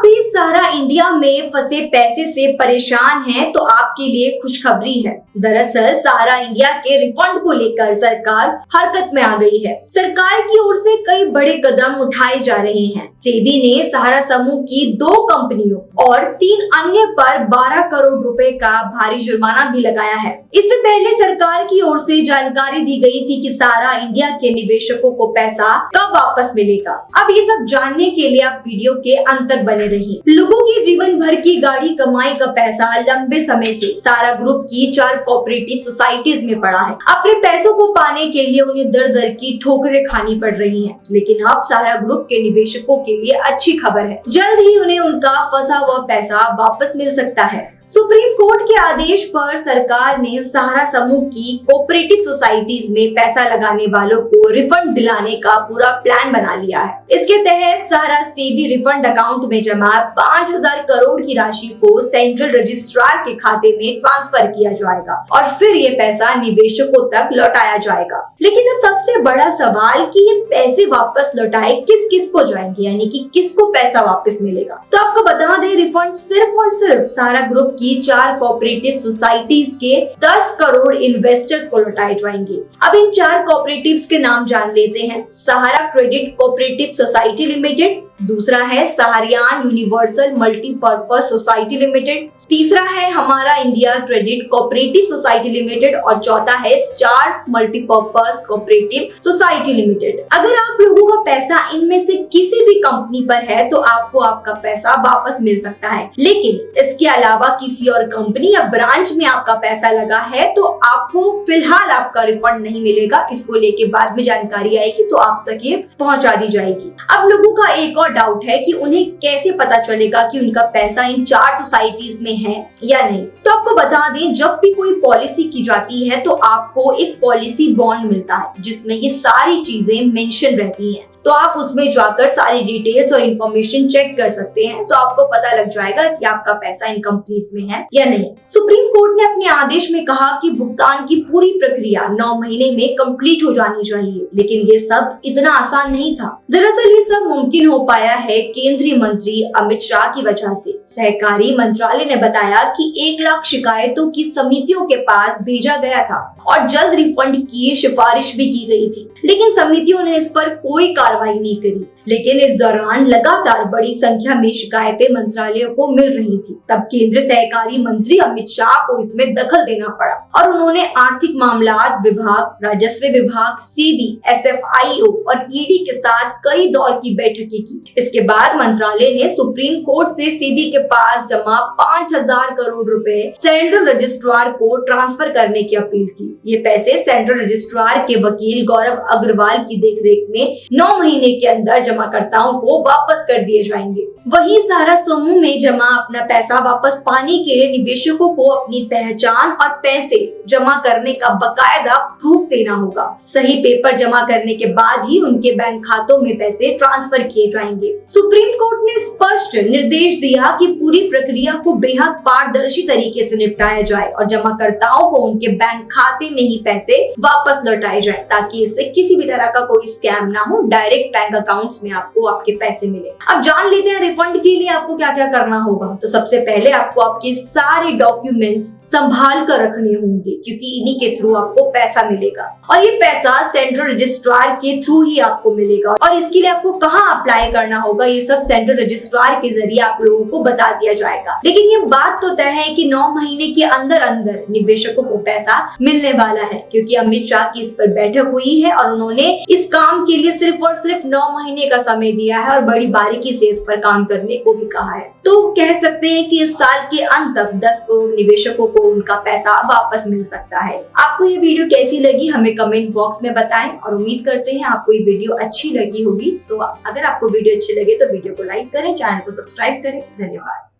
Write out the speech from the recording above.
भी सहारा इंडिया में फंसे पैसे से परेशान हैं तो आपके लिए खुशखबरी है। दरअसल सहारा इंडिया के रिफंड को लेकर सरकार हरकत में आ गई है। सरकार की ओर से कई बड़े कदम उठाए जा रहे हैं। सेबी ने सहारा समूह की 2 कंपनियों और 3 अन्य पर 12 करोड़ रुपए का भारी जुर्माना भी लगाया है। इससे पहले सरकार की ओर से जानकारी दी गई थी कि सहारा इंडिया के निवेशकों को पैसा कब वापस मिलेगा। अब ये सब जानने के लिए आप वीडियो के अंत तक बने रहिए। लोगों की जीवन भर की गाढ़ी कमाई का पैसा लंबे समय से सहारा ग्रुप की 4 कोऑपरेटिव सोसाइटीज में पड़ा है। अपने पैसों को पाने के लिए उन्हें दर दर की ठोकरें खानी पड़ रही हैं। लेकिन अब सहारा ग्रुप के निवेशकों के लिए अच्छी खबर है, जल्द ही उन्हें उनका फंसा हुआ पैसा वापस मिल सकता है। सुप्रीम कोर्ट के आदेश पर सरकार ने सहारा समूह की कोऑपरेटिव सोसाइटीज में पैसा लगाने वालों को रिफंड दिलाने का पूरा प्लान बना लिया है। इसके तहत सहारा सेबी रिफंड अकाउंट में जमा 5000 करोड़ की राशि को सेंट्रल रजिस्ट्रार के खाते में ट्रांसफर किया जाएगा और फिर ये पैसा निवेशकों तक लौटाया जाएगा। लेकिन अब सबसे बड़ा सवाल कि ये पैसे वापस लौटाए किस किस को जाएंगे, यानी कि किसको पैसा वापस मिलेगा। तो आपको बता दें, रिफंड सिर्फ और सिर्फ सहारा ग्रुप की 4 कोऑपरेटिव सोसाइटीज के 10 करोड़ इन्वेस्टर्स को लौटाए जाएंगे। अब इन 4 कोऑपरेटिव्स के नाम जान लेते हैं। सहारा क्रेडिट कोऑपरेटिव सोसाइटी लिमिटेड, दूसरा है सहारियान यूनिवर्सल मल्टीपर्पज सोसाइटी लिमिटेड, तीसरा है हमारा India credit cooperative society limited और चौथा है stars multipurpose cooperative society limited. अगर आप लोगों का पैसा इनमें से किसी भी कंपनी पर है तो आपको आपका पैसा वापस मिल सकता है। लेकिन इसके अलावा किसी और कंपनी या ब्रांच में आपका पैसा लगा है तो आपको फिलहाल आपका रिफंड नहीं मिलेगा। इसको लेके बाद में जानकारी आएगी तो आप तक ये पहुंचा दी जाएगी। अब लोगों का एक और डाउट है कि उन्हें कैसे पता चलेगा कि उनका पैसा इन 4 सोसाइटीज में है या नहीं। तो आपको बता दें, जब भी कोई पॉलिसी की जाती है तो आपको एक पॉलिसी बॉन्ड मिलता है जिसमें ये सारी चीजें मेंशन रहती हैं। तो आप उसमें जाकर सारी डिटेल्स और इन्फॉर्मेशन चेक कर सकते हैं, तो आपको पता लग जाएगा कि आपका पैसा इन कंपनीज में है या नहीं। सुप्रीम कोर्ट ने अपने आदेश में कहा कि भुगतान की पूरी प्रक्रिया 9 महीने में कंप्लीट हो जानी चाहिए, लेकिन ये सब इतना आसान नहीं था। दरअसल ये सब मुमकिन हो पाया है केंद्रीय मंत्री अमित शाह की वजह से। सहकारी मंत्रालय ने बताया कि 1 लाख शिकायतों की समितियों के पास भेजा गया था और जल्द रिफंड की सिफारिश भी की गई थी, लेकिन समितियों ने इस पर कोई कार्रवाई नहीं करी। लेकिन इस दौरान लगातार बड़ी संख्या में शिकायतें मंत्रालयों को मिल रही थी। तब केंद्रीय सहकारी मंत्री अमित शाह को इसमें दखल देना पड़ा और उन्होंने आर्थिक मामलात विभाग, राजस्व विभाग, सेबी, एसएफआईओ और ईडी के साथ कई दौर की बैठकें की। इसके बाद मंत्रालय ने सुप्रीम कोर्ट से सेबी के पास जमा 5000 करोड़ रुपए सेंट्रल रजिस्ट्रार को ट्रांसफर करने की अपील की। ये पैसे सेंट्रल रजिस्ट्रार के वकील गौरव अग्रवाल की देखरेख में 9 महीने के अंदर जमाकर्ताओं को वापस कर दिए जाएंगे। वहीं सहारा समूह में जमा अपना पैसा वापस पाने के लिए निवेशकों को अपनी पहचान और पैसे जमा करने का बकायदा प्रूफ देना होगा। सही पेपर जमा करने के बाद ही उनके बैंक खातों में पैसे ट्रांसफर किए जाएंगे। सुप्रीम कोर्ट ने स्पष्ट निर्देश दिया कि पूरी प्रक्रिया को बेहद पारदर्शी तरीके से निपटाया जाए और जमाकर्ताओं को उनके बैंक खाते में ही पैसे वापस लौटाए जाए, ताकि इससे किसी भी तरह का कोई स्कैम ना हो, डायरेक्ट बैंक अकाउंट्स में आपको आपके पैसे मिले। अब जान लेते हैं रिफंड के लिए आपको क्या क्या करना होगा। तो सबसे पहले आपको आपके सारे डॉक्यूमेंट्स संभाल कर रखने होंगे, क्योंकि इन्हीं के थ्रू आपको पैसा मिलेगा और ये पैसा सेंट्रल रजिस्ट्रार के थ्रू ही आपको मिलेगा। और इसके लिए आपको कहाँ अप्लाई करना होगा, ये सब सेंट्रल रजिस्ट्रार के जरिए आप लोगों को बता दिया जाएगा। लेकिन ये बात तो तय है कि 9 महीने के अंदर अंदर निवेशकों को पैसा मिलने वाला है, क्योंकि अमित शाह की इस पर बैठक हुई है और उन्होंने इस काम के लिए सिर्फ और सिर्फ 9 महीने का समय दिया है और बड़ी बारीकी से इस पर काम करने को भी कहा है। तो कह सकते हैं कि इस साल के अंत तक 10 करोड़ निवेशकों को उनका पैसा वापस मिल सकता है। आपको ये वीडियो कैसी लगी हमें कमेंट्स बॉक्स में बताएं और उम्मीद करते हैं आपको ये वीडियो अच्छी लगी होगी। तो अगर आपको वीडियो अच्छी लगे तो वीडियो को लाइक करें, चैनल को सब्सक्राइब करें। धन्यवाद।